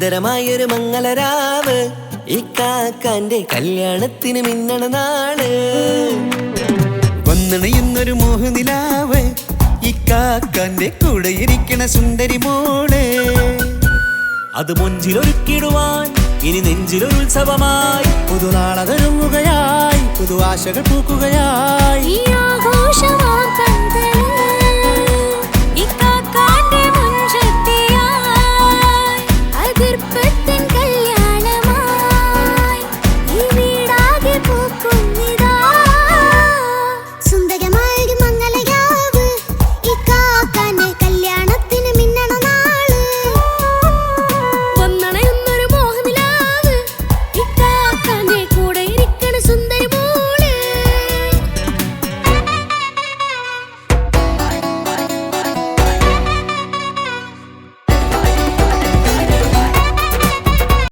സുന്ദരമായൊരു മംഗളരാവ് ഇക്കാക്കാന്റെ കല്യാണത്തിന് മിന്നണ നാള് വന്നണയുന്നൊരു മോഹനിലാവ് ഇക്കാക്കാന്റെ കൂടെ ഇരിക്കണ സുന്ദരി മോള് അത് മുഞ്ചിലൊരുക്കിടുവാൻ ഇനി നെഞ്ചിലൊരു ഉത്സവമായി പുതുനാളതൊരുങ്ങുകയായി പുതു ആശകൾ പൂക്കുകയായി ഇക്കാക്കാന്റെ മുഞ്ചത്തിയായി അതിർപ്പ്